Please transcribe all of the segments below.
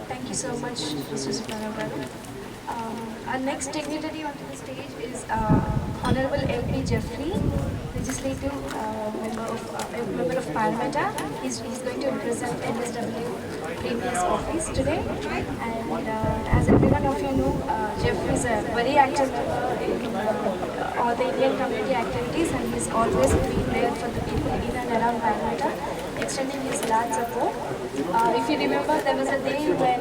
Thank you so much, Mr. Subba. Our next dignitary onto the stage is Honorable LP Jeffrey, Legislative member of Parliament. He's going to represent NSW Premier's office today. And as everyone of you know, Jeffrey is a very active member in all the Indian community activities, and he's always been there for the people in and around Parliament, extending his large support. If you remember, there was a day when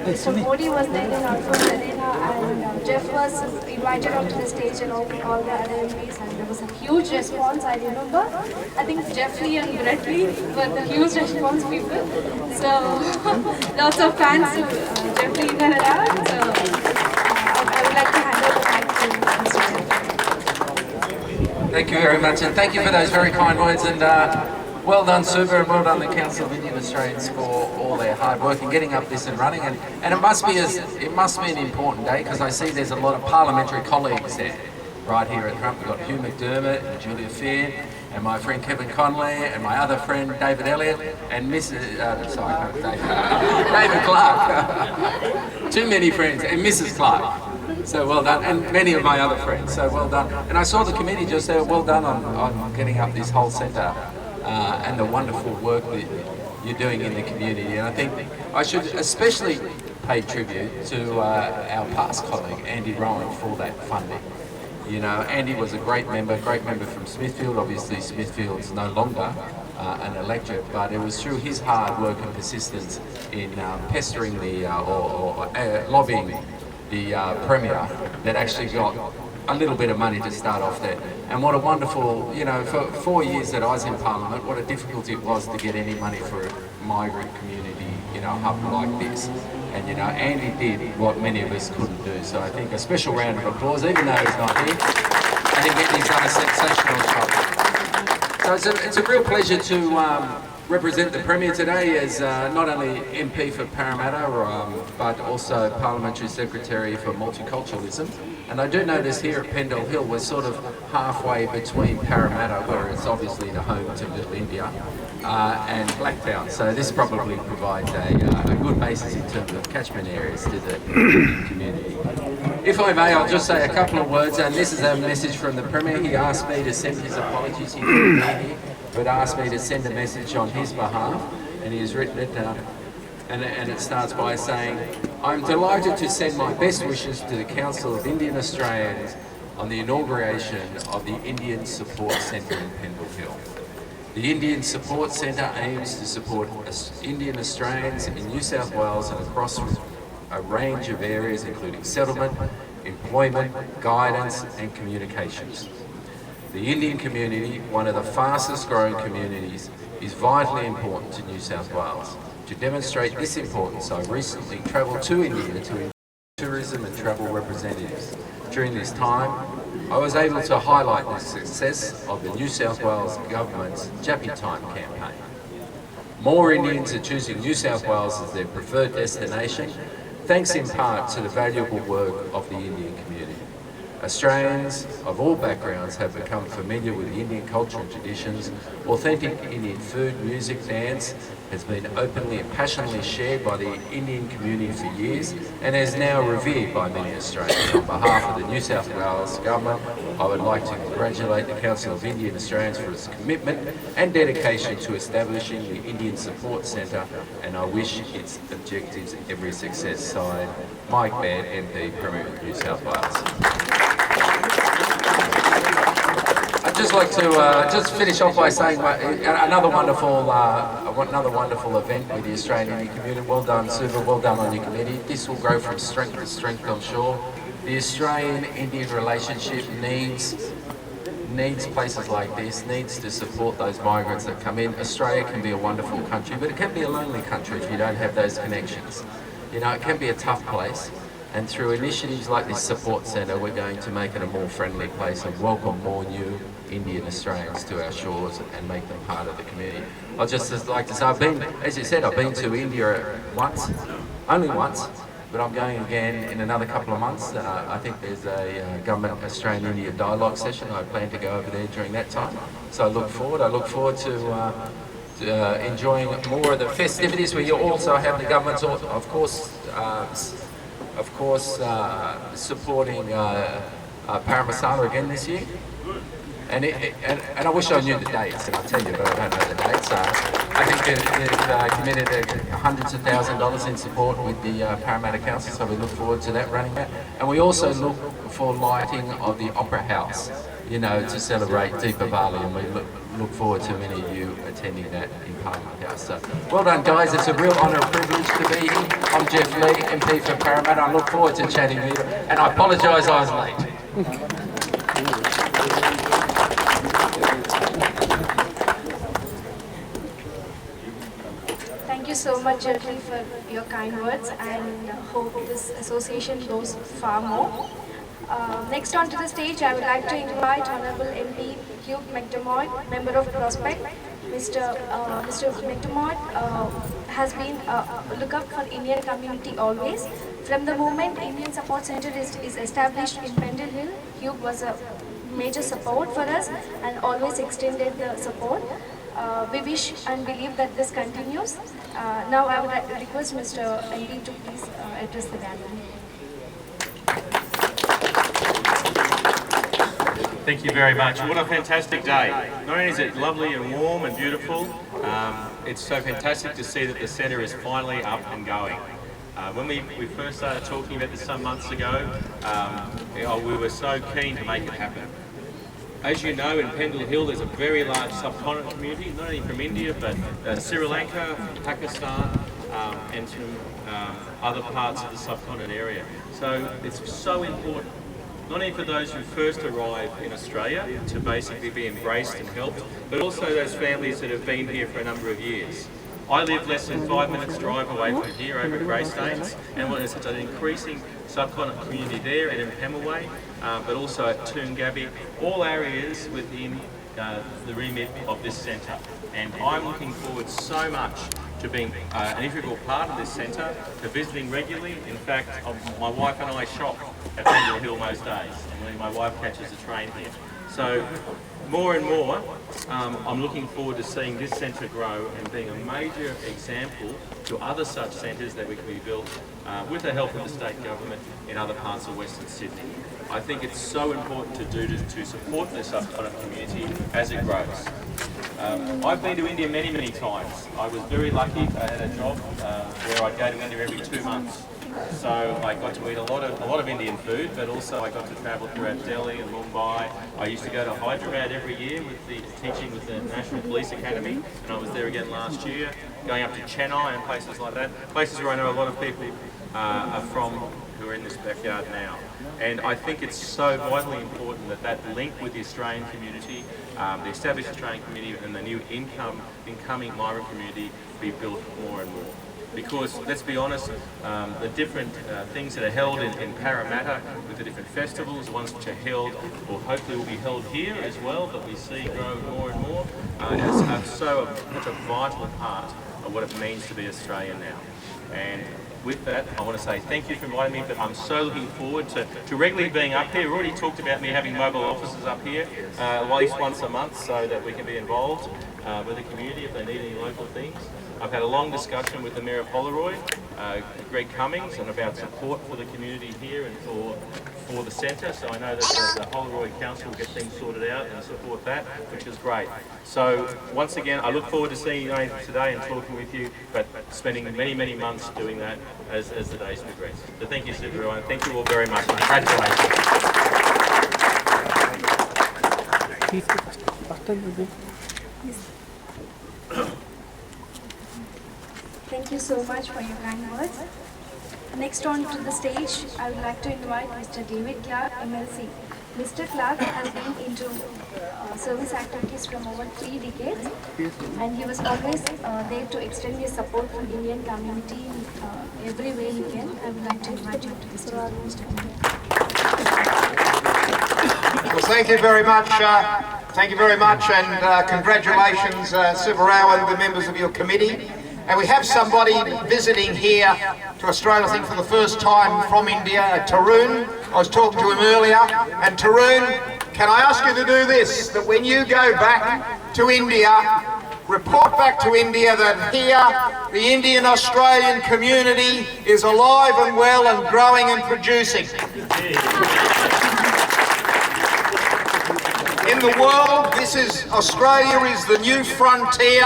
Mr. Modi was there in Alfred Arena, and Jeff was invited onto the stage along with all the other MPs, and there was a huge response. I remember, I think Jeffrey and Bradley were the huge response people. So lots of fans to Jeffrey in and around. So I would like to hand over the mic to Mr. Jeffrey. Thank you very much, and thank you for those very kind words. And well done, Subba, and well done the Council of Indian Australians for all their hard work in getting up this and running. And it must be an important day, because I see there's a lot of parliamentary colleagues there, right here at the front. We've got Hugh McDermott and Julia Fear, and my friend Kevin Conley, and my other friend David Elliott, and David Clark. Too many friends, and Mrs. Clark. So well done, and many of my other friends, so well done. And I saw the committee just there, well done on getting up this whole centre. And the wonderful work that you're doing in the community. And I think I should especially pay tribute to our past colleague, Andy Rowan, for that funding. You know, Andy was a great member from Smithfield. Obviously, Smithfield's no longer an electorate, but it was through his hard work and persistence in pestering lobbying the Premier that actually got a little bit of money to start off there. And what a wonderful, you know, for 4 years that I was in Parliament, what a difficulty it was to get any money for a migrant community, you know, hub like this. And, you know, Andy did what many of us couldn't do. So I think a special round of applause, even though he's not here. I think Andy's done a sensational job. So it's a real pleasure to represent the Premier today as not only MP for Parramatta, but also Parliamentary Secretary for Multiculturalism. And I do notice here at Pendle Hill, we're sort of halfway between Parramatta, where it's obviously the home to Little India, and Blacktown. So this probably provides a good basis in terms of catchment areas to the community. If I may, I'll just say a couple of words, and this is a message from the Premier. He asked me to send his apologies. He couldn't be here, but asked me to send a message on his behalf, and he has written it down. And it starts by saying, I'm delighted to send my best wishes to the Council of Indian Australians on the inauguration of the Indian Support Centre in Pendle Hill. The Indian Support Centre aims to support Indian Australians in New South Wales and across a range of areas including settlement, employment, guidance and communications. The Indian community, one of the fastest growing communities, is vitally important to New South Wales. To demonstrate this importance, I recently travelled to India to engage tourism and travel representatives. During this time, I was able to highlight the success of the New South Wales Government's Jappy Time campaign. More Indians are choosing New South Wales as their preferred destination, thanks in part to the valuable work of the Indian community. Australians of all backgrounds have become familiar with the Indian culture and traditions. Authentic Indian food, music, dance has been openly and passionately shared by the Indian community for years and is now revered by many Australians. On behalf of the New South Wales Government, I would like to congratulate the Council of Indian Australians for its commitment and dedication to establishing the Indian Support Centre, and I wish its objectives every success. Signed, Mike Baird, MP, Premier of New South Wales. I'd just like to just finish off by saying another wonderful event with the Australian Indian community. Well done, Subba, well done on your committee. This will grow from strength to strength, I'm sure. The Australian-Indian relationship needs places like this, needs to support those migrants that come in. Australia can be a wonderful country, but it can be a lonely country if you don't have those connections. You know, it can be a tough place. And through initiatives like this support centre, we're going to make it a more friendly place and welcome more new Indian Australians to our shores and make them part of the community. I'd just like to say, as you said, I've been to India once, only once, but I'm going again in another couple of months. I think there's a government Australian-India dialogue session. I plan to go over there during that time. So I look forward to enjoying more of the festivities. We also have the government, of course, supporting Paramasana again this year. And I wish I knew the dates, and I'll tell you, but I don't know the dates. I think they've committed hundreds of $1,000s in support with the Parramatta Council, so we look forward to that running out. And we also look for lighting of the Opera House, you know, to celebrate Deepavali, and we look forward to many of you attending that in Parliament House. So, well done, guys. It's a real honour and privilege to be here. I'm Jeff Lee, MP for Parramatta. I look forward to chatting with you, and I apologise I was late. Thank you so much, Jeffrey, for your kind words, and hope this association goes far more. Next on to the stage, I would like to invite Honourable MP Hugh McDermott, Member of Prospect. Mr. McDermott has been a lookout for Indian community always. From the moment Indian Support Centre is established in Pendle Hill, Hugh was a major support for us and always extended the support. We wish and believe that this continues. Now I would request Mr. MP to please address the gathering. Thank you very much. What a fantastic day. Not only is it lovely and warm and beautiful, it's so fantastic to see that the centre is finally up and going. When we first started talking about this some months ago, we were so keen to make it happen. As you know, in Pendle Hill there's a very large subcontinent community, not only from India but Sri Lanka, Pakistan, and from other parts of the subcontinent area. So it's so important, not only for those who first arrive in Australia to basically be embraced and helped, but also those families that have been here for a number of years. I live less than 5 minutes drive away from here over at Greystanes, and there's such an increasing subcontinent community there and in Pemulwuy, but also at Toongabbie, all areas within the remit of this centre. And I'm looking forward so much to being an integral part of this centre, to visiting regularly. In fact, my wife and I shop at Pendle Hill most days, and when my wife catches the train here. So more and more, I'm looking forward to seeing this centre grow and being a major example to other such centres that we can be built with the help of the state government in other parts of Western Sydney. I think it's so important to support the subcontinent community as it grows. I've been to India many, many times. I was very lucky. I had a job where I'd go to India every 2 months. So I got to eat a lot of Indian food, but also I got to travel throughout Delhi and Mumbai. I used to go to Hyderabad every year teaching with the National Police Academy, and I was there again last year, going up to Chennai and places like that, places where I know a lot of people are from who are in this backyard now. And I think it's so vitally important that link with the Australian community, the established Australian community and the new incoming migrant community be built more and more. Because, let's be honest, the different things that are held in Parramatta with the different festivals, the ones which are held, or hopefully will be held here as well, that we see grow more and more, is such a vital part of what it means to be Australian now. And with that, I want to say thank you for inviting me, but I'm so looking forward to regularly being up here. We've already talked about me having mobile offices up here, at least once a month, so that we can be involved with the community if they need any local things. I've had a long discussion with the Mayor of Holleroyd, Greg Cummings, and about support for the community here and for the centre. So I know that the Holleroyd Council will get things sorted out and support that, which is great. So once again, I look forward to seeing you today and talking with you, but spending many, many months doing that as the days progress. So thank you, everyone. Thank you all very much. Congratulations. Thank you so much for your kind words. Next on to the stage, I would like to invite Mr. David Clark, MLC. Mr. Clark has been into service activities from over 3 decades, and he was always there to extend his support for Indian community every way he can. I would like to invite you to the stage, Mr. Well, thank you very much. Thank you very much, and congratulations, Subba and the members of your committee. And we have somebody visiting here to Australia, I think, for the first time from India, Tarun. I was talking to him earlier. And Tarun, can I ask you to do this? That when you go back to India, report back to India that here the Indian-Australian community is alive and well and growing and producing. In the world, Australia is the new frontier,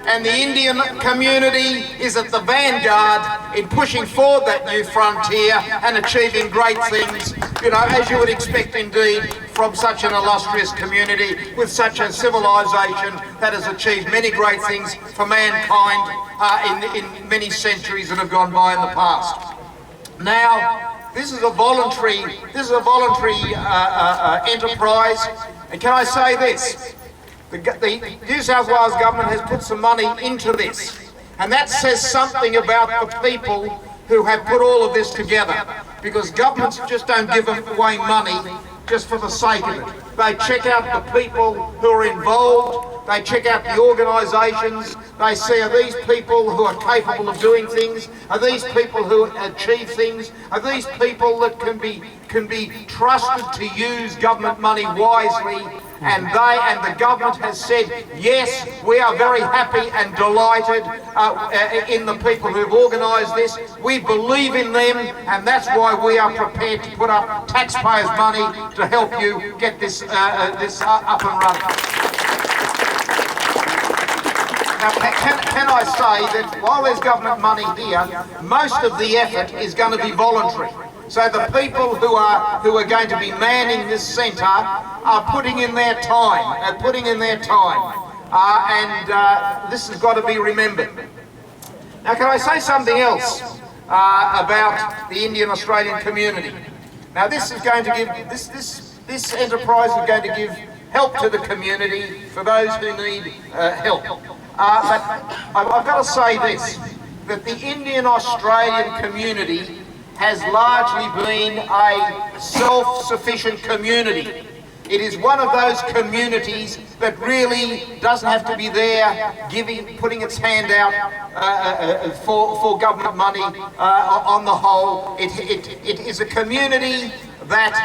and the Indian community is at the vanguard in pushing forward that new frontier and achieving great things, you know, as you would expect indeed from such an illustrious community with such a civilization that has achieved many great things for mankind in many centuries that have gone by in the past. Now, this is a voluntary enterprise, and can I say this? The New South Wales government has put some money into this, and that says something about the people who have put all of this together, because governments just don't give away money just for the sake of it. They check out the people who are involved, they check out the organisations, they see, are these people who are capable of doing things? Are these people who achieve things? Are these people that can be trusted to use government money wisely? And the government has said, yes, we are very happy and delighted in the people who've organised this. We believe in them, and that's why we are prepared to put up taxpayers' money to help you get this up and running. Now, can I say that while there's government money here, most of the effort is going to be voluntary. So the people who are going to be manning this centre are putting in their time, and this has got to be remembered. Now, can I say something else about the Indian-Australian community? Now, this is going to give this enterprise is going to give help to the community for those who need help. But I've got to say this, that the Indian-Australian community has largely been a self-sufficient community. It is one of those communities that really doesn't have to be there putting its hand out for government money on the whole. It is a community that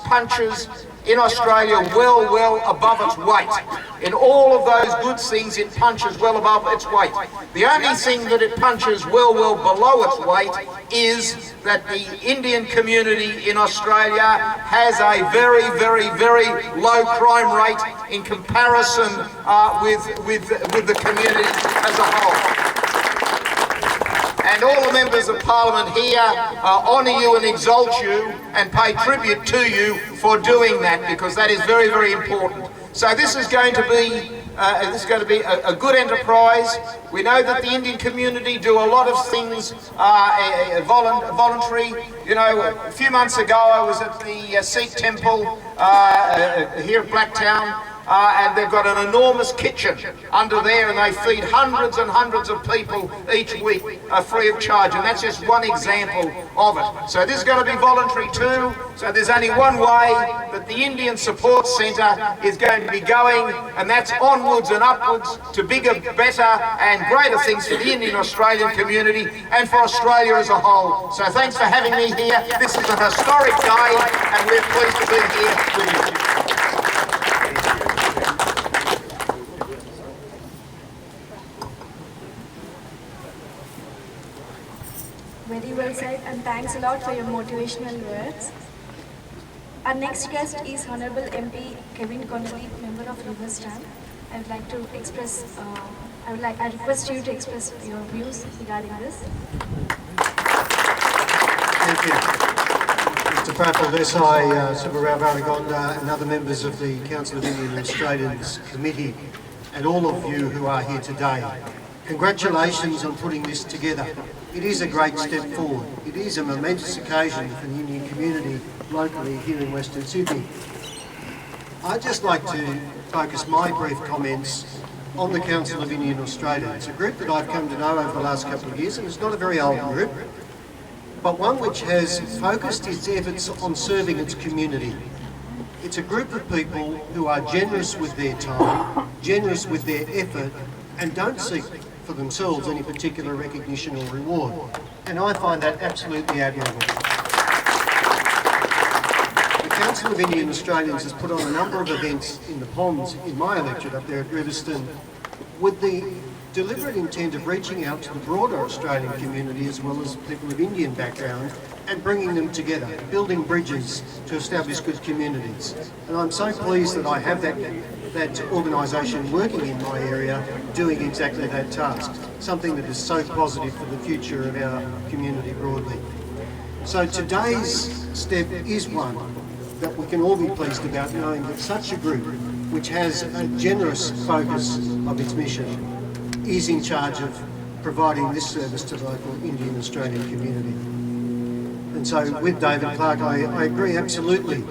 punches in Australia well above its weight. In all of those good things, it punches well above its weight. The only thing that it punches well below its weight is that the Indian community in Australia has a very low crime rate in comparison with the community as a whole. And all the members of Parliament here honour you and exalt you and pay tribute to you for doing that, because that is very important. So this is going to be a good enterprise. We know that the Indian community do a lot of things voluntary. You know, a few months ago I was at the Sikh temple here at Blacktown. And they've got an enormous kitchen under there, and they feed hundreds and hundreds of people each week free of charge, and that's just one example of it. So this is going to be voluntary too, so there's only one way that the Indian Support Centre is going to be going, and that's onwards and upwards to bigger, better and greater things for the Indian Australian community and for Australia as a whole. So thanks for having me here. This is a historic day, and we're pleased to be here with you. Very well said, and thanks a lot for your motivational words. Our next guest is Honourable MP Kevin Connolly, member of Riverstand. I would like to express, I request you to express your views regarding this. Thank you. Mr. Prattle, Desai, Subba, Varigonda, and other members of the Council of Indian Australians Committee, and all of you who are here today. Congratulations on putting this together. It is a great step forward. It is a momentous occasion for the Indian community locally here in Western Sydney. I'd just like to focus my brief comments on the Council of Indian Australia. It's a group that I've come to know over the last couple of years, and it's not a very old group, but one which has focused its efforts on serving its community. It's a group of people who are generous with their time, generous with their effort, and don't seek for themselves any particular recognition or reward. And I find that absolutely admirable. The Council of Indian Australians has put on a number of events in the ponds in my electorate up there at Riverstone with the deliberate intent of reaching out to the broader Australian community as well as people of Indian background and bringing them together, building bridges to establish good communities. And I'm so pleased that I have that organisation working in my area doing exactly that task, something that is so positive for the future of our community broadly. So today's step is one that we can all be pleased about, knowing that such a group, which has a generous focus of its mission, is in charge of providing this service to the local Indian Australian community. And so with David Clark, I agree absolutely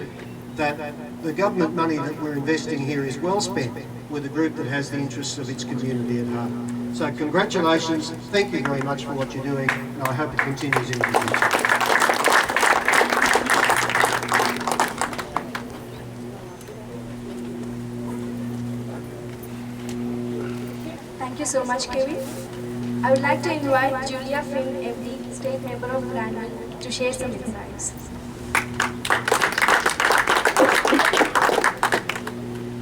that the government money that we're investing here is well spent with a group that has the interests of its community at heart. So congratulations, thank you very much for what you're doing, and I hope it continues in the future. Thank you so much, Kevin. I would like to invite Julia Finn, MD, State Member of Granville, to share some insights.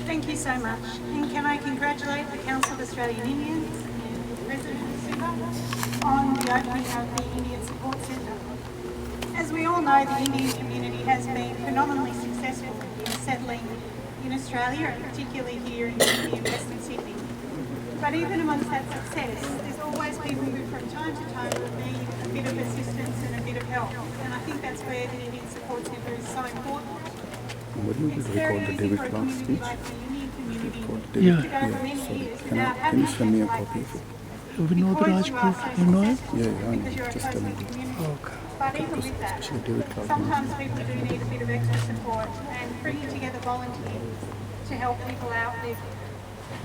Thank you so much. And can I congratulate the Council of Australian Indians and President Subba on the opening of the Indian Support Centre. As we all know, the Indian community has been phenomenally successful in settling in Australia, and particularly here in Sydney and Western Sydney. But even amongst that success, there's always people who from time to time need a bit of assistance and a bit of help. And I think that's where the Indian Support Centre is so important. It's very easy for a community like the Indian community to go for many years without having a centre like this. Vinod Rajput, you know him? Because you're a close knit community. Okay. But even with that, sometimes people do need a bit of extra support, and bringing together volunteers to help people out with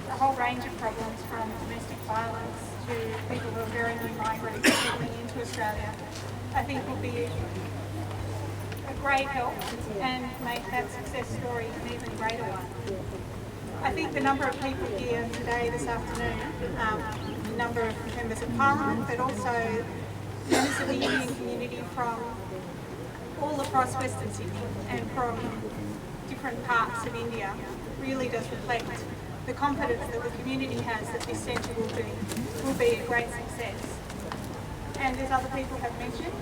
a whole range of problems, from domestic violence to people who are very new migrants settling into Australia, I think will be a great help and make that success story an even greater one. I think the number of people here today, this afternoon, the number of members of Parliament, but also members of the Indian community from all across Western Sydney and from different parts of India, really does reflect the confidence that the community has that this centre will be a great success. And as other people have mentioned,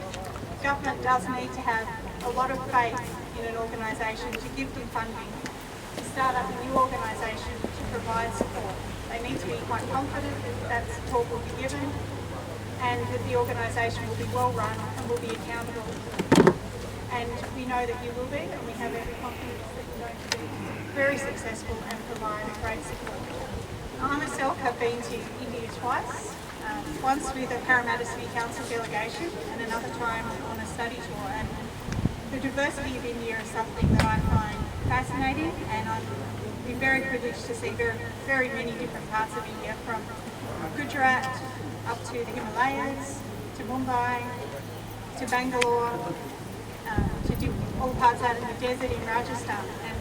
government does need to have a lot of faith in an organisation to give them funding, to start up a new organisation to provide support. They need to be quite confident that that support will be given and that the organisation will be well run and will be accountable. And we know that you will be, and we have every confidence that you're going to be very successful and provide great support. I myself have been to India twice, once with a Parramatta City Council delegation and another time on a study tour. And the diversity of India is something that I find fascinating, and I've been very privileged to see very many different parts of India, from Gujarat up to the Himalayas, to Mumbai, to Bangalore, to all parts out in the desert in Rajasthan. And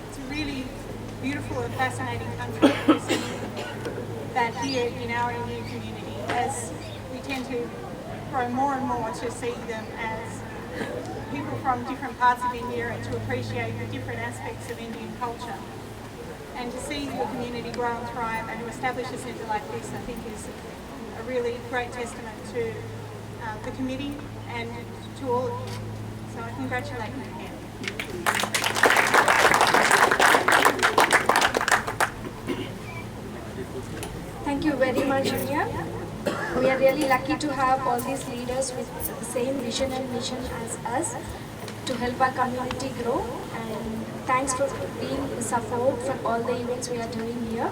it's a really beautiful and fascinating country. We see that here in our Indian community, as we tend to grow more and more to see them as people from different parts of India and to appreciate the different aspects of Indian culture. And to see your community grow and thrive and to establish a centre like this, I think is a really great testament to the committee and to all of you. So I congratulate you again. Thank you very much, Julia. We are really lucky to have all these leaders with the same vision and mission as us to help our community grow. And thanks for being the support for all the events we are doing here.